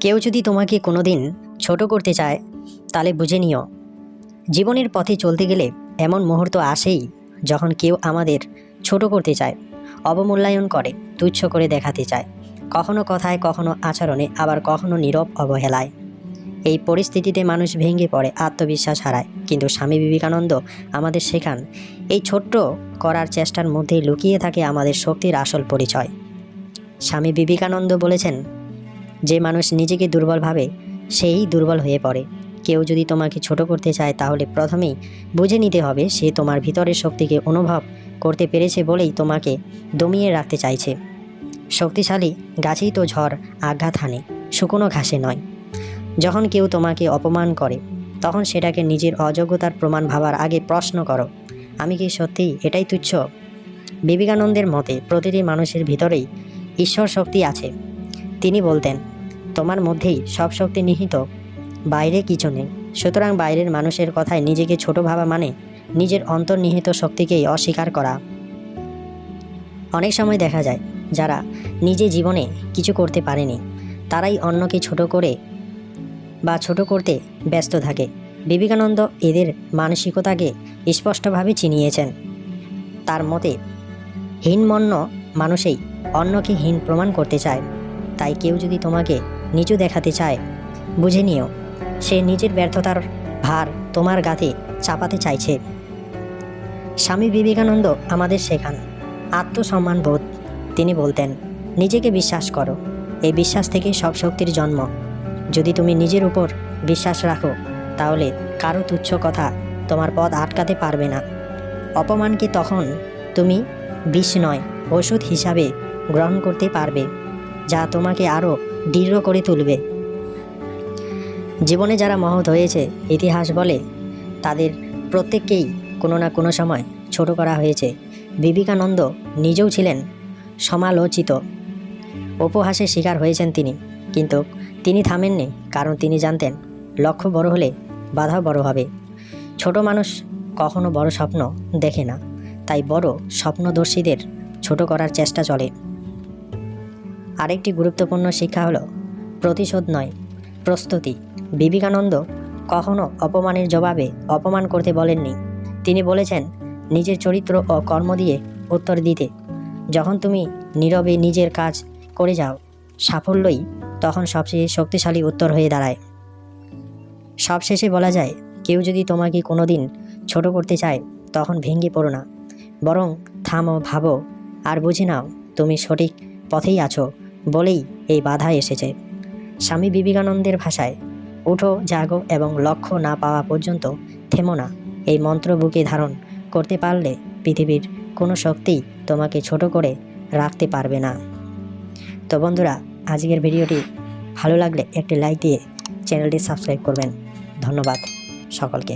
কেউ যদি তোমাকে কোনোদিন ছোট করতে চায় তাহলে বুঝে নিও, জীবনের পথে চলতে গেলে এমন মুহূর্ত আসেই যখন কেউ আমাদের ছোট করতে চায়, অবমূল্যায়ন করে, তুচ্ছ করে দেখাতে চায়, কখনো কথায়, কখনো আচরণে, আবার কখনো নীরব অবহেলায়। এই পরিস্থিতিতে মানুষ ভেঙে পড়ে, আত্মবিশ্বাস হারায়। কিন্তু স্বামী বিবেকানন্দ আমাদের শেখান, এই ছোট্ট করার চেষ্টার মধ্যেই লুকিয়ে থাকে আমাদের শক্তির আসল পরিচয়। স্বামী বিবেকানন্দ বলেছেন, যে মানুষ নিজেকে দুর্বল ভাবে সেই দুর্বল হয়ে পড়ে। কেউ যদি তোমাকে ছোট করতে চায় তাহলে প্রথমেই বুঝে নিতে হবে সে তোমার ভিতরের শক্তিকে অনুভব করতে পেরেছে বলেই তোমাকে দমিয়ে রাখতে চাইছে। শক্তিশালী গাছেই তো ঝড় আঘাত হানে, শুকনো ঘাসে নয়। যখন কেউ তোমাকে অপমান করে তখন সেটাকে নিজের অযোগ্যতার প্রমাণ ভাবার আগে প্রশ্ন করো, আমি কি সত্যিই এটাই তুচ্ছ? বিবেকানন্দের মতে প্রতিটি মানুষের ভিতরেই ঈশ্বর শক্তি আছে। তিনি বলতেন, তোমার মধ্যেই সব শক্তি নিহিত, বাইরে কিছু নেই। সুতরাং বাইরের মানুষের কথায় নিজেকে ছোট ভাবা মানে নিজের অন্তর্নিহিত শক্তিকেই অস্বীকার করা। অনেক সময় দেখা যায় যারা নিজে জীবনে কিছু করতে পারেনি তারাই অন্যকে ছোট করে বা ছোট করতে ব্যস্ত থাকে। বিবেকানন্দ এদের মানসিকতাকে স্পষ্টভাবে চিনিয়েছেন। তার মতে হীনমন্য মানুষই অন্যকে হীন প্রমাণ করতে চায়। তাই কেউ যদি তোমাকে নিচু দেখাতে চায়, বুঝে নিও সে নিজের ব্যর্থতার ভার তোমার গাতে চাপাতে চাইছে। স্বামী বিবেকানন্দ আমাদের শেখান আত্মসম্মান বোধ। তিনি বলতেন, নিজেকে বিশ্বাস করো, এই বিশ্বাস থেকে সব শক্তির জন্ম। যদি তুমি নিজের উপর বিশ্বাস রাখো তাহলে কারো তুচ্ছ কথা তোমার পথ আটকাতে পারবে না। অপমানকে তখন তুমি বিষ নয়, ওষুধ হিসাবে গ্রহণ করতে পারবে, যা তোমাকে আরও দৃঢ় করে তুলবে। জীবনে যারা মহৎ হয়েছে ইতিহাস বলে তাদের প্রত্যেককেই কোনো না কোনো সময় ছোট করা হয়েছে। বিবেকানন্দ নিজেও ছিলেন সমালোচিত, উপহাসের শিকার হয়েছেন তিনি, কিন্তু তিনি থামেননি, কারণ তিনি জানতেন লক্ষ্য বড় হলে বাধাও বড় হবে। ছোট মানুষ কখনো বড় স্বপ্ন দেখে না, তাই বড় স্বপ্নদর্শীদের ছোট করার চেষ্টা চলে। আরেকটি গুরুত্বপূর্ণ শিক্ষা হলো প্রতিশোধ নয়, প্রস্তুতি। বিবেকানন্দ কখনো অপমানের জবাবে অপমান করতে বলেননি। তিনি বলেছেন নিজের চরিত্র ও কর্ম দিয়ে উত্তর দিতে। যখন তুমি নীরবে নিজের কাজ করে যাও, সাফল্যই তখন সবচেয়ে শক্তিশালী উত্তর হয়ে দাঁড়ায়। সবশেষে বলা যায়, কেউ যদি তোমাকে কোনোদিন ছোট করতে চায় তখন ভেঙে পড়ো না, বরং থামো, ভাবো আর বুঝে নাও তুমি সঠিক পথেই আছো বলেই এই বাধা এসেছে। স্বামী বিবেকানন্দের ভাষায়, উঠো, জাগো এবং লক্ষ্য না পাওয়া পর্যন্ত থেমো না। এই মন্ত্র বুকে ধারণ করতে পারলে পৃথিবীর কোনো শক্তিই তোমাকে ছোট করে রাখতে পারবে না। তো বন্ধুরা, আজকের ভিডিওটি ভালো লাগলে একটি লাইক দিয়ে চ্যানেলটি সাবস্ক্রাইব করবেন। ধন্যবাদ সকলকে।